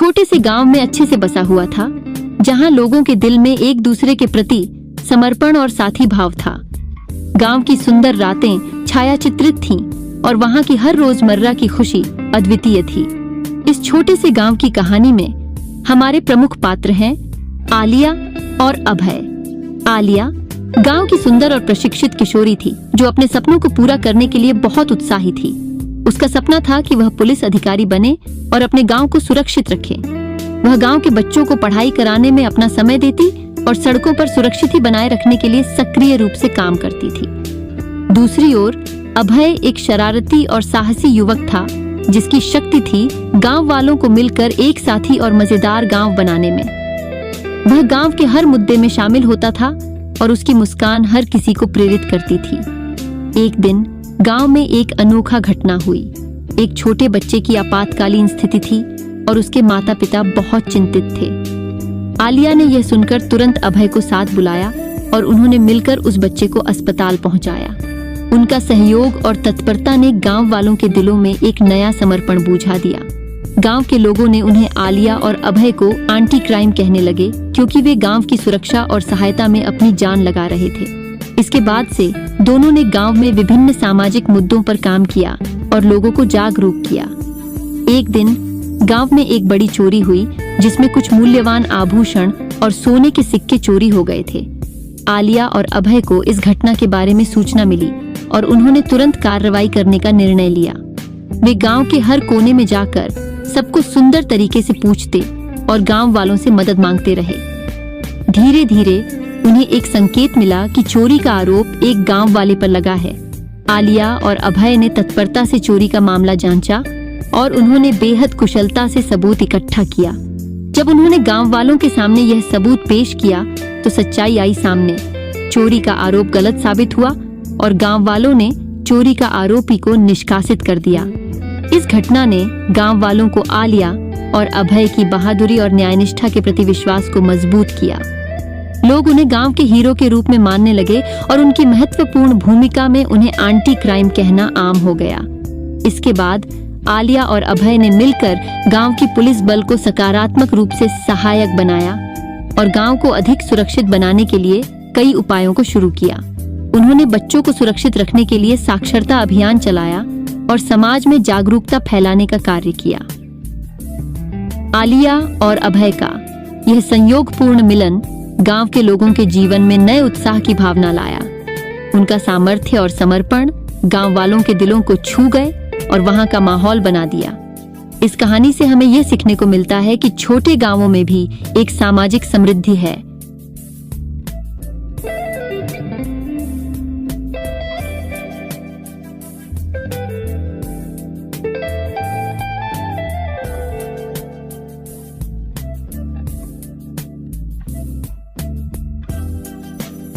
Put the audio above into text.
छोटे से गांव में अच्छे से बसा हुआ था, जहां लोगों के दिल में एक दूसरे के प्रति समर्पण और साथी भाव था। गांव की सुंदर रातें छायाचित्रित थीं और वहां की हर रोजमर्रा की खुशी अद्वितीय थी। इस छोटे से गांव की कहानी में हमारे प्रमुख पात्र हैं आलिया और अभय। आलिया गांव की सुंदर और प्रशिक्षित किशोरी थी, जो अपने सपनों को पूरा करने के लिए बहुत उत्साही थी। उसका सपना था कि वह पुलिस अधिकारी बने और अपने गांव को सुरक्षित रखे। वह गांव के बच्चों को पढ़ाई कराने में अपना समय देती और सड़कों पर सुरक्षित ही बनाए रखने के लिए सक्रिय रूप से काम करती थी। दूसरी ओर अभय एक शरारती और साहसी युवक था, जिसकी शक्ति थी गांव वालों को मिलकर एक साथी और मजेदार गांव बनाने में। वह गांव के हर मुद्दे में शामिल होता था और उसकी मुस्कान हर किसी को प्रेरित करती थी। एक दिन गांव में एक अनोखा घटना हुई। एक छोटे बच्चे की आपातकालीन स्थिति थी और उसके माता पिता बहुत चिंतित थे। आलिया ने यह सुनकर तुरंत अभय को साथ बुलाया और उन्होंने मिलकर उस बच्चे को अस्पताल पहुंचाया। उनका सहयोग और तत्परता ने गांव वालों के दिलों में एक नया समर्पण बुझा दिया। गांव के लोगों ने उन्हें आलिया और अभय को एंटी क्राइम कहने लगे, क्योंकि वे गांव की सुरक्षा और सहायता में अपनी जान लगा रहे थे। इसके बाद से दोनों ने गांव में विभिन्न सामाजिक मुद्दों पर काम किया और लोगों को जागरूक किया। एक दिन गांव में एक बड़ी चोरी हुई, जिसमें कुछ मूल्यवान आभूषण और सोने के सिक्के चोरी हो गए थे। आलिया और अभय को इस घटना के बारे में सूचना मिली और उन्होंने तुरंत कार्रवाई करने का निर्णय लिया। वे गांव के हर कोने में जाकर सबको सुंदर तरीके से पूछते और गांव वालों से मदद मांगते रहे। धीरे धीरे उन्हें एक संकेत मिला कि चोरी का आरोप एक गांव वाले पर लगा है। आलिया और अभय ने तत्परता से चोरी का मामला जांचा और उन्होंने बेहद कुशलता से सबूत इकट्ठा किया। जब उन्होंने गांव वालों के सामने यह सबूत पेश किया तो सच्चाई आई सामने। चोरी का आरोप गलत साबित हुआ और गांव वालों ने चोरी का आरोपी को निष्कासित कर दिया। इस घटना ने गांव वालों को आलिया और अभय की बहादुरी और न्यायनिष्ठा के प्रति विश्वास को मजबूत किया। लोग उन्हें गांव के हीरो के रूप में मानने लगे और उनकी महत्वपूर्ण भूमिका में उन्हें एंटी क्राइम कहना आम हो गया। इसके बाद आलिया और अभय ने मिलकर गांव की पुलिस बल को सकारात्मक रूप से सहायक बनाया और गांव को अधिक सुरक्षित बनाने के लिए कई उपायों को शुरू किया। उन्होंने बच्चों को सुरक्षित रखने के लिए साक्षरता अभियान चलाया और समाज में जागरूकता फैलाने का कार्य किया। आलिया और अभय का यह संयोगपूर्ण मिलन गांव के लोगों के जीवन में नए उत्साह की भावना लाया। उनका सामर्थ्य और समर्पण गांव वालों के दिलों को छू गए और वहां का माहौल बना दिया। इस कहानी से हमें यह सीखने को मिलता है कि छोटे गांवों में भी एक सामाजिक समृद्धि है।